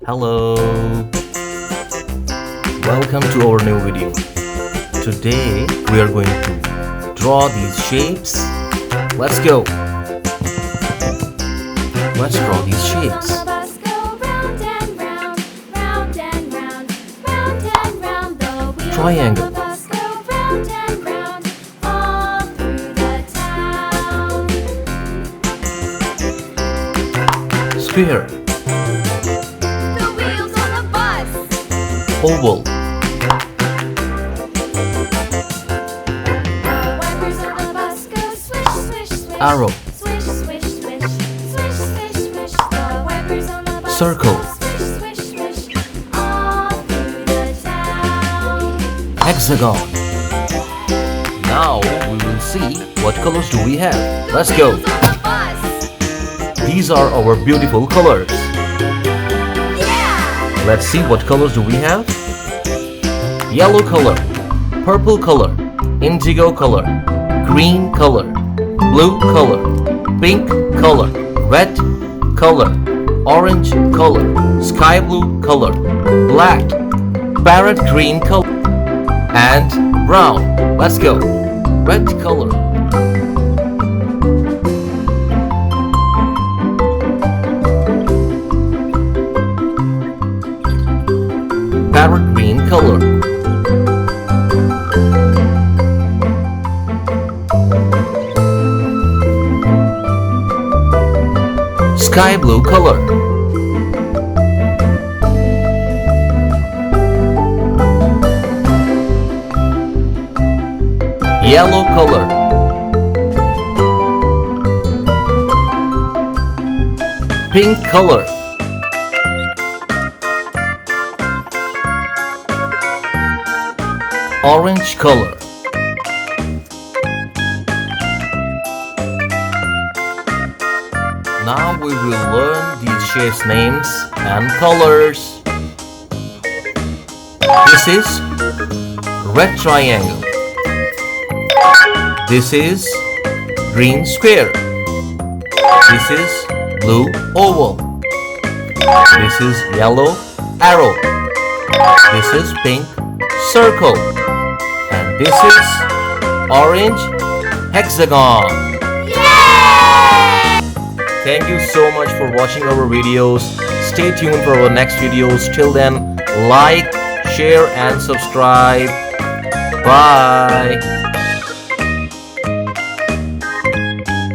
Hello, welcome to our new video. Today we are going to draw these shapes. Let's go. Let's draw these shapes. Triangle, square, oval, arrow, circle, hexagon. Now we will see what colors do we have. Let's go. These are our beautiful colors. Let's see what colors do we have. Yellow color, purple color, indigo color, green color, blue color, pink color, red color, orange color, sky blue color, black, parrot green color, and brown. Let's go. Red color, parrot green color, sky blue color, yellow color, pink color, orange color, now we will learn these shapes names and colors. This is red triangle. This is green square. This is blue oval. This is yellow arrow. This is pink circle. And this is orange hexagon. Yay! Thank you so much for watching our videos. Stay tuned for our next videos. Till then, like, share and subscribe. Bye.